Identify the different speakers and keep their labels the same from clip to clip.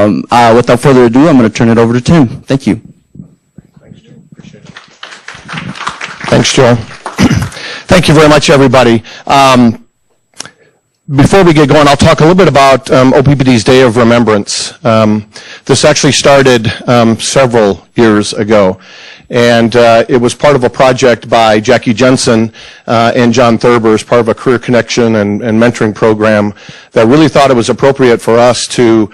Speaker 1: Without further ado, I'm going to turn it over to Tim. Thank you.
Speaker 2: Thanks, Joe. Appreciate it. Thanks, Joe. Thank you very much, everybody. Before we get going, I'll talk a little bit about OPPD's Day of Remembrance. This actually started several years ago, and it was part of a project by Jackie Jensen and John Thurber as part of a career connection and mentoring program that really thought it was appropriate for us to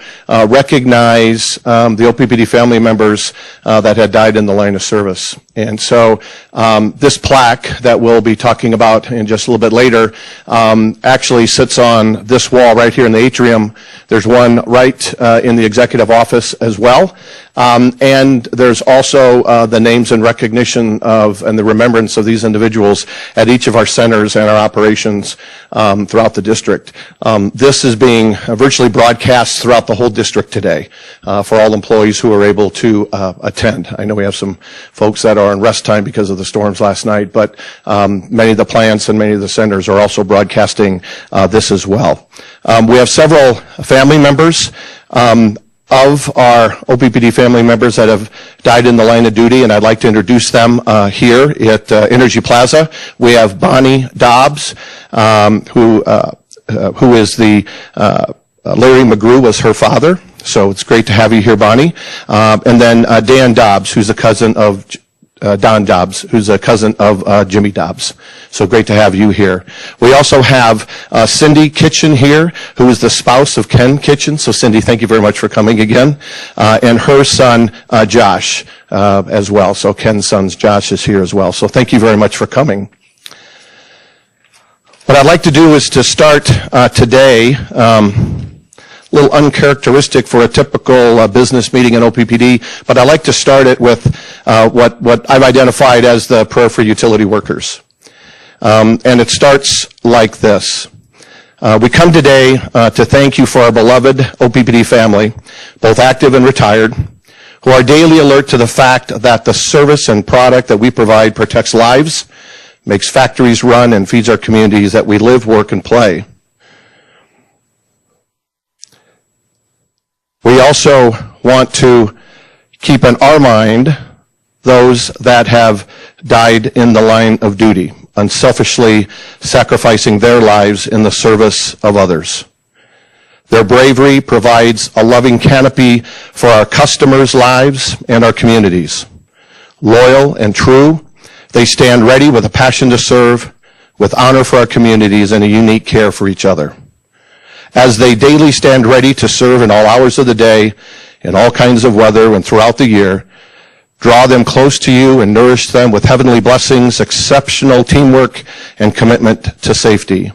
Speaker 2: recognize the OPPD family members that had died in the line of service. And so this plaque that we'll be talking about in just a little bit later actually sits on this wall right here in the atrium. There's one right in the executive office as well. And there's also the names and recognition of and the remembrance of these individuals at each of our centers and our operations throughout the district. This is being virtually broadcast throughout the whole district today for all employees who are able to attend. I know we have some folks that are on rest time because of the storms last night, but many of the plants and many of the centers are also broadcasting this as well. We have several family members of our OPPD family members that have died in the line of duty, and I'd like to introduce them here at Energy Plaza. We have Bonnie Dobbs, who is the Larry McGrew was her father, so it's great to have you here, Bonnie. And then Dan Dobbs, who's a cousin of Don Dobbs, who's a cousin of Jimmy Dobbs. So great to have you here. We also have Cindy Kitchen here, who is the spouse of Ken Kitchen. So Cindy, thank you very much for coming again. And her son, Josh, as well. So Ken's son, Josh, is here as well. So thank you very much for coming. What I'd like to do is to start today, a little uncharacteristic for a typical business meeting in OPPD, but I like to start it with what I've identified as the prayer for utility workers. And it starts like this. We come today to thank you for our beloved OPPD family, both active and retired, who are daily alert to the fact that the service and product that we provide protects lives, makes factories run, and feeds our communities that we live, work, and play. We also want to keep in our mind those that have died in the line of duty, unselfishly sacrificing their lives in the service of others. Their bravery provides a loving canopy for our customers' lives and our communities. Loyal and true, they stand ready with a passion to serve, with honor for our communities, and a unique care for each other. As they daily stand ready to serve in all hours of the day, in all kinds of weather and throughout the year, draw them close to you and nourish them with heavenly blessings, exceptional teamwork, and commitment to safety.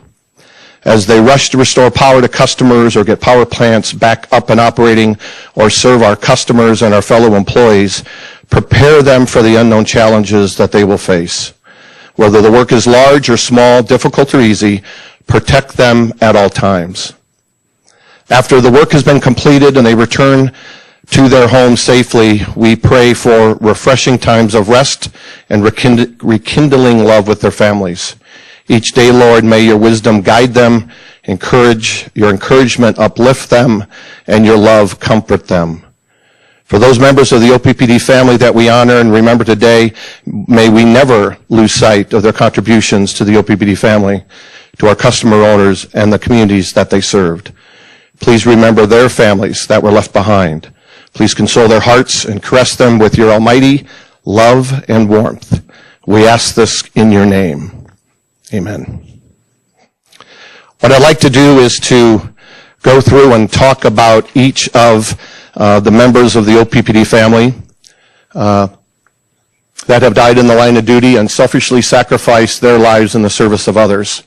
Speaker 2: As they rush to restore power to customers or get power plants back up and operating or serve our customers and our fellow employees, prepare them for the unknown challenges that they will face. Whether the work is large or small, difficult or easy, protect them at all times. After the work has been completed and they return to their homes safely, we pray for refreshing times of rest and rekindling love with their families. Each day, Lord, may your wisdom guide them, your encouragement uplift them, and your love comfort them. For those members of the OPPD family that we honor and remember today, may we never lose sight of their contributions to the OPPD family, to our customer owners, and the communities that they served. Please remember their families that were left behind. Please console their hearts and caress them with your almighty love and warmth. We ask this in your name. Amen. What I'd like to do is to go through and talk about each of the members of the OPPD family that have died in the line of duty and selfishly sacrificed their lives in the service of others.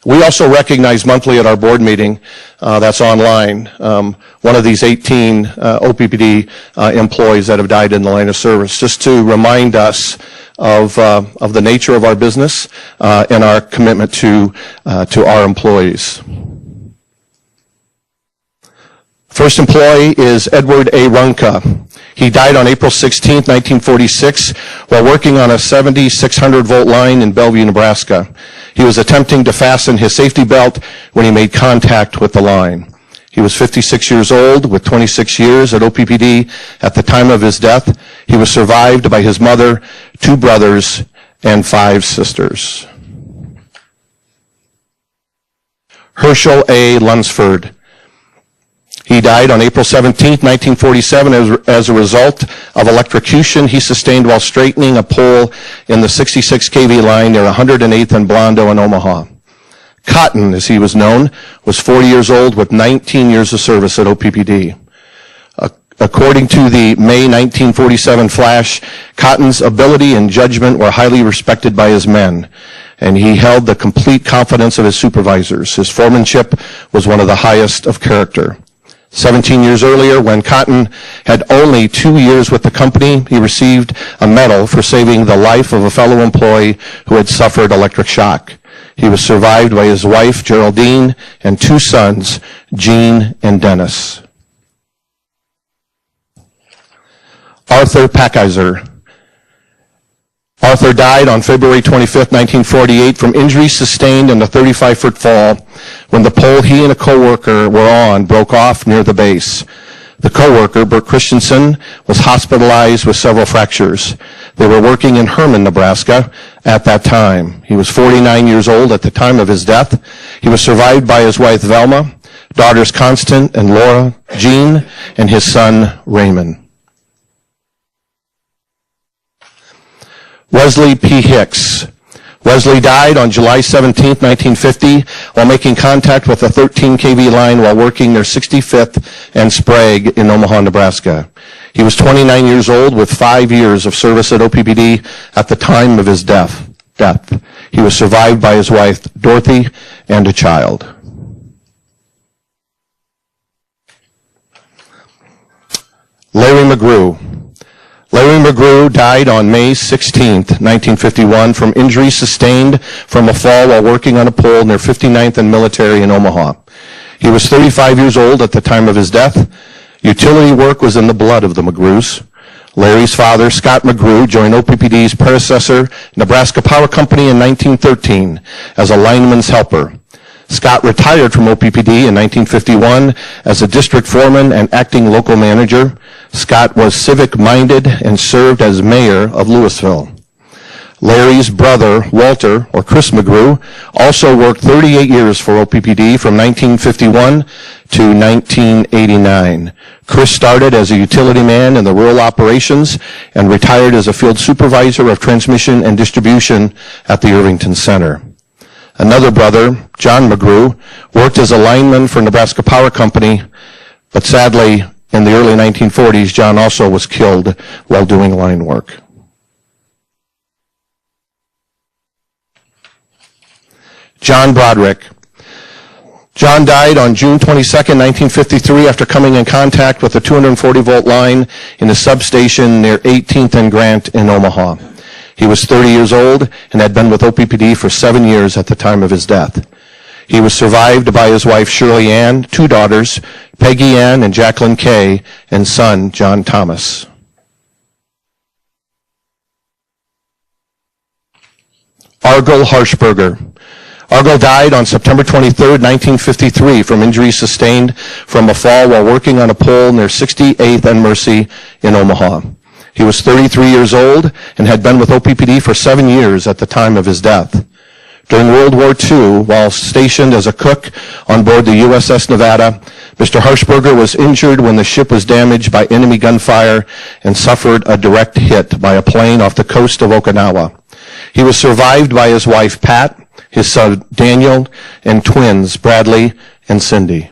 Speaker 2: We also recognize monthly at our board meeting that's online one of these 18 OPPD employees that have died in the line of service, just to remind us of the nature of our business and our commitment to our employees. First employee is Edward A. Runka. He died on April 16, 1946, while working on a 7,600-volt line in Bellevue, Nebraska. He was attempting to fasten his safety belt when he made contact with the line. He was 56 years old with 26 years at OPPD at the time of his death. He was survived by his mother, 2 brothers, and 5 sisters. Hershel A Lunsford. He died on April 17, 1947 as a result of electrocution he sustained while straightening a pole in the 66 kV line near 108th and Blondo in Omaha. Cotton, as he was known, was 40 years old with 19 years of service at OPPD. According to the May 1947 flash, Cotton's ability and judgment were highly respected by his men, and he held the complete confidence of his supervisors. His foremanship was one of the highest of character. 17 years earlier, when Cotton had only 2 years with the company, he received a medal for saving the life of a fellow employee who had suffered electric shock. He was survived by his wife, Geraldine, and 2 sons, Gene and Dennis. Arthur P Iser. Arthur died on February 25, 1948 from injuries sustained in a 35-foot fall when the pole he and a co-worker were on broke off near the base. The co-worker, Bert Christensen, was hospitalized with several fractures. They were working in Hermon, Nebraska at that time. He was 49 years old at the time of his death. He was survived by his wife, Velma, daughters Constant and Laura, Jean, and his son, Raymond. Wesley P Hicks. Wesley died on July 17, 1950, while making contact with a 13 kV line while working near 65th and Sprague in Omaha, Nebraska. He was 29 years old with 5 years of service at OPPD at the time of his death. He was survived by his wife, Dorothy, and a child. Larry McGrew. Larry McGrew died on May 16, 1951, from injuries sustained from a fall while working on a pole near 59th and Military in Omaha. He was 35 years old at the time of his death. Utility work was in the blood of the McGrews. Larry's father, Scott McGrew, joined OPPD's predecessor, Nebraska Power Company, in 1913 as a lineman's helper. Scott retired from OPPD in 1951 as a district foreman and acting local manager. Scott was civic-minded and served as mayor of Louisville. Larry's brother, Walter, or Chris McGrew, also worked 38 years for OPPD from 1951 to 1989. Chris started as a utility man in the rural operations and retired as a field supervisor of transmission and distribution at the Irvington Center. Another brother, John McGrew, worked as a lineman for Nebraska Power Company, but sadly, in the early 1940s, John also was killed while doing line work. John Broderick. John died on June 22, 1953, after coming in contact with a 240-volt line in a substation near 18th and Grant in Omaha. He was 30 years old and had been with OPPD for 7 years at the time of his death. He was survived by his wife, Shirley Ann, 2 daughters, Peggy Ann and Jacqueline Kay, and son, John Thomas. Argel Hershberger. Argel died on September 23, 1953, from injuries sustained from a fall while working on a pole near 68th and Mercy in Omaha. He was 33 years old and had been with OPPD for 7 years at the time of his death. During World War II, while stationed as a cook on board the USS Nevada, Mr. Hershberger was injured when the ship was damaged by enemy gunfire and suffered a direct hit by a plane off the coast of Okinawa. He was survived by his wife, Pat, his son, Daniel, and twins, Bradley and Cindy.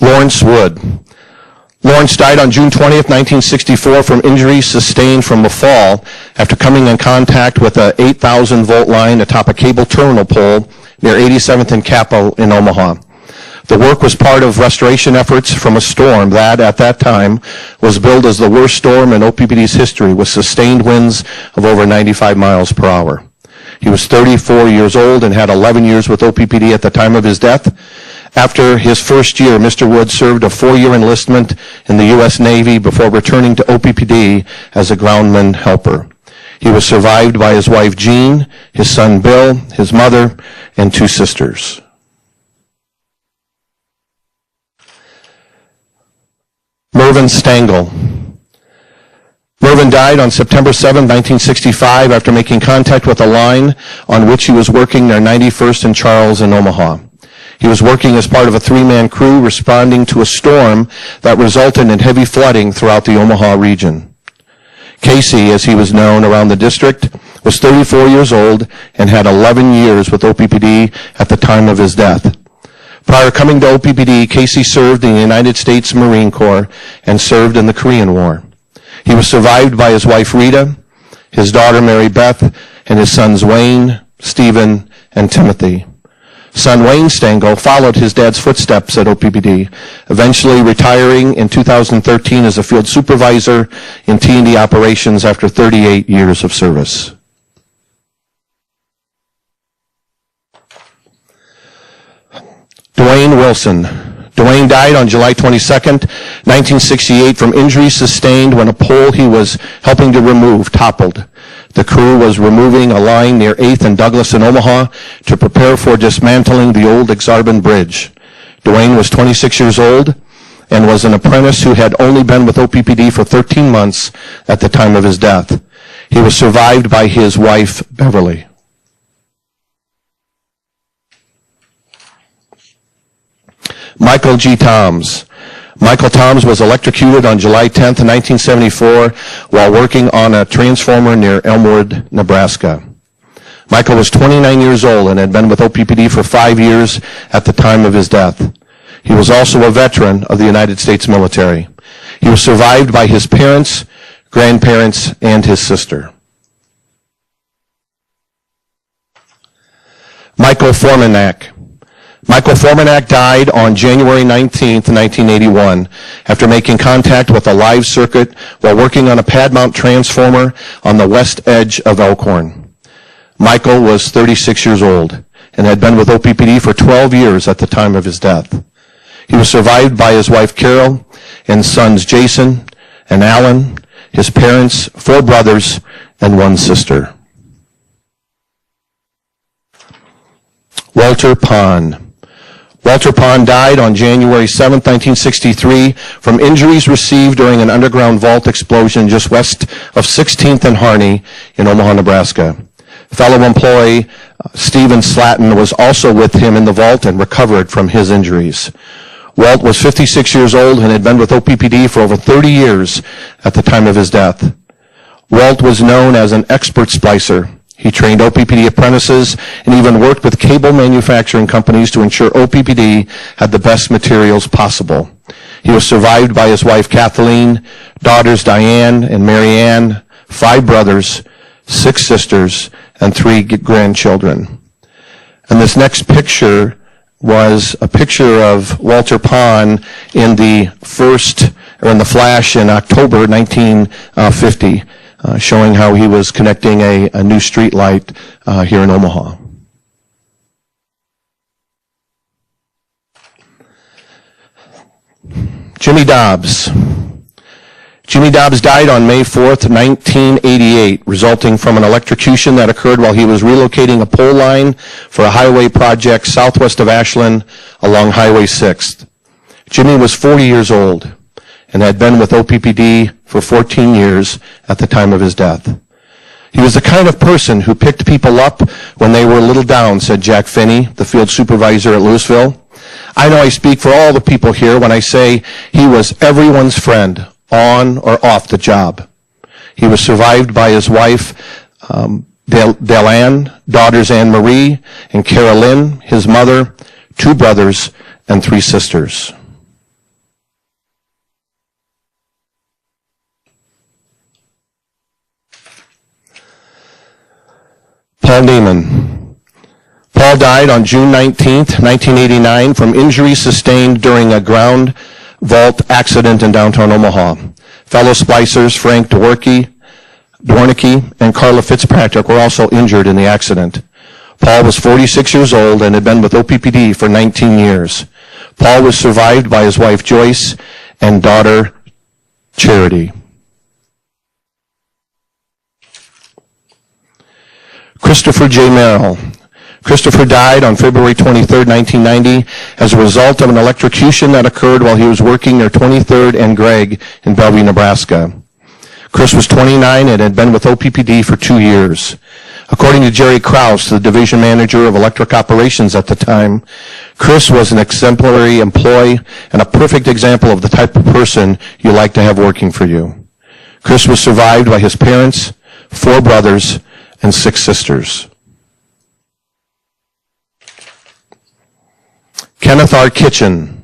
Speaker 2: Lawrence Wood. Lawrence died on June 20th, 1964 from injuries sustained from a fall after coming in contact with a 8,000-volt line atop a cable terminal pole near 87th and Capitol in Omaha. The work was part of restoration efforts from a storm that, at that time, was billed as the worst storm in OPPD's history, with sustained winds of over 95 miles per hour. He was 34 years old and had 11 years with OPPD at the time of his death. After his first year, Mr. Wood served a 4-year enlistment in the U.S. Navy before returning to OPPD as a groundman helper. He was survived by his wife Jean, his son Bill, his mother, and 2 sisters. Mervyn Stengel. Mervyn died on September 7, 1965, after making contact with a line on which he was working near 91st and Charles in Omaha. He was working as part of a 3-man crew responding to a storm that resulted in heavy flooding throughout the Omaha region. Casey, as he was known around the district, was 34 years old and had 11 years with OPPD at the time of his death. Prior coming to OPPD, Casey served in the United States Marine Corps and served in the Korean War. He was survived by his wife Rita, his daughter Mary Beth, and his sons Wayne, Stephen, and Timothy. Son Wayne Stengel followed his dad's footsteps at OPPD, eventually retiring in 2013 as a field supervisor in T&D operations after 38 years of service. Duane Wilson. Duane died on July 22nd, 1968 from injuries sustained when a pole he was helping to remove toppled. The crew was removing a line near 8th and Douglas in Omaha to prepare for dismantling the old Exarban Bridge. Duane was 26 years old and was an apprentice who had only been with OPPD for 13 months at the time of his death. He was survived by his wife, Beverly. Michael G. Toms. Michael Toms was electrocuted on July 10, 1974, while working on a transformer near Elmwood, Nebraska. Michael was 29 years old and had been with OPPD for 5 years at the time of his death. He was also a veteran of the United States military. He was survived by his parents, grandparents, and his sister. Michael Formanak. Michael Formanak died on January 19, 1981, after making contact with a live circuit while working on a pad mount transformer on the west edge of Elkhorn. Michael was 36 years old and had been with OPPD for 12 years at the time of his death. He was survived by his wife Carol and sons Jason and Alan, his parents, 4 brothers, and 1 sister. Walter Pond. Walter Pond died on January 7, 1963, from injuries received during an underground vault explosion just west of 16th and Harney in Omaha, Nebraska. Fellow employee Stephen Slatton was also with him in the vault and recovered from his injuries. Walt was 56 years old and had been with OPPD for over 30 years at the time of his death. Walt was known as an expert splicer. He trained OPPD apprentices and even worked with cable manufacturing companies to ensure OPPD had the best materials possible. He was survived by his wife Kathleen, daughters Diane and Mary Ann, 5 brothers, 6 sisters, and 3 grandchildren. And this next picture was a picture of Walter Pond in the flash in October 1950. Showing how he was connecting a new street light here in Omaha. Jimmy Dobbs. Jimmy Dobbs died on May 4th, 1988, resulting from an electrocution that occurred while he was relocating a pole line for a highway project southwest of Ashland along Highway 6th. Jimmy was 40 years old and had been with OPPD for 14 years at the time of his death. He was the kind of person who picked people up when they were a little down, said Jack Finney, the field supervisor at Louisville. I know I speak for all the people here when I say he was everyone's friend, on or off the job. He was survived by his wife, Delanne, daughters Anne Marie and Carolyn, his mother, 2 brothers, and 3 sisters. Paul Neiman. Paul died on June 19, 1989, from injuries sustained during a ground vault accident in downtown Omaha. Fellow splicers Frank Dwornicki and Carla Fitzpatrick were also injured in the accident. Paul was 46 years old and had been with OPPD for 19 years. Paul was survived by his wife Joyce and daughter Charity. Christopher J. Merrill. Christopher died on February 23, 1990, as a result of an electrocution that occurred while he was working near 23rd and Gregg in Bellevue, Nebraska. Chris was 29 and had been with OPPD for 2 years. According to Jerry Krause, the division manager of electric operations at the time, Chris was an exemplary employee and a perfect example of the type of person you like to have working for you. Chris was survived by his parents, 4 brothers, and 6 sisters. Kenneth U Kitchen.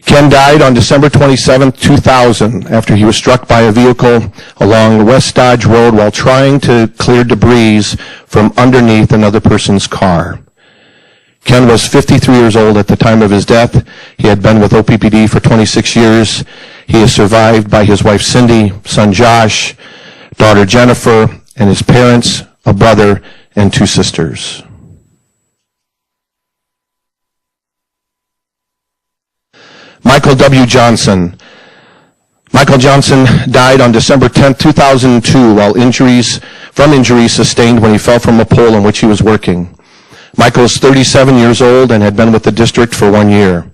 Speaker 2: Ken died on December 27, 2000, after he was struck by a vehicle along West Dodge Road while trying to clear debris from underneath another person's car. Ken was 53 years old at the time of his death. He had been with OPPD for 26 years. He is survived by his wife Cindy, son Josh, daughter Jennifer, and his parents, a brother, and 2 sisters. Michael W. Johnson. Michael Johnson died on December 10, 2002, from injuries sustained when he fell from a pole on which he was working. Michael is 37 years old and had been with the district for 1 year.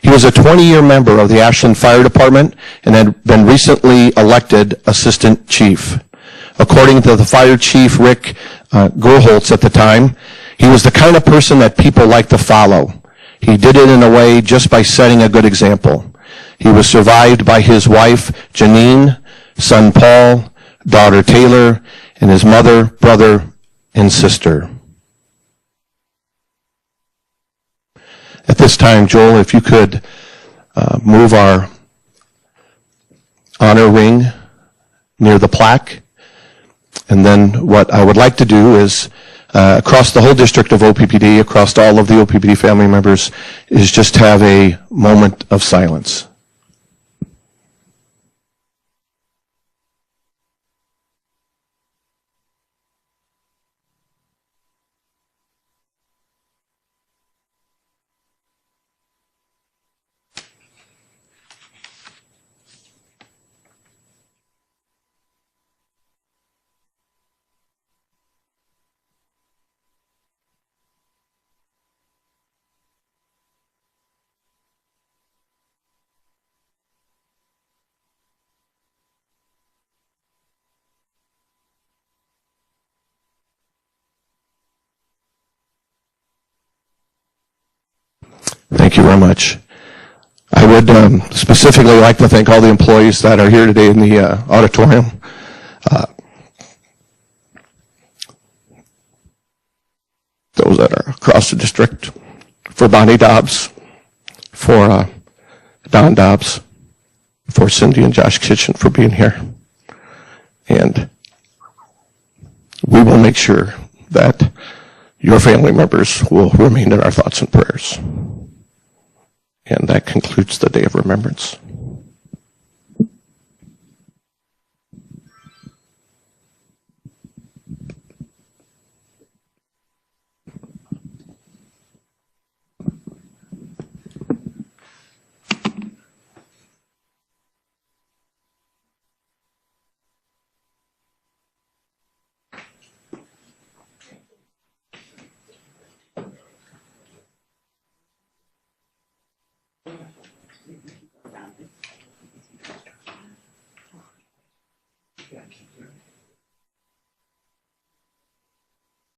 Speaker 2: He was a 20-year member of the Ashland Fire Department and had been recently elected assistant chief. According to the fire chief, Rick Gerholtz at the time, he was the kind of person that people like to follow. He did it in a way just by setting a good example. He was survived by his wife, Janine, son Paul, daughter Taylor, and his mother, brother, and sister. At this time, Joel, if you could move our honor ring near the plaque. And then what I would like to do is across the whole district of OPPD, across all of the OPPD family members, is just have a moment of silence. Thank you very much. I would specifically like to thank all the employees that are here today in the auditorium. Those that are across the district, for Bonnie Dobbs, for Don Dobbs, for Cindy and Josh Kitchen for being here. And we will make sure that your family members will remain in our thoughts and prayers. And that concludes the Day of Remembrance.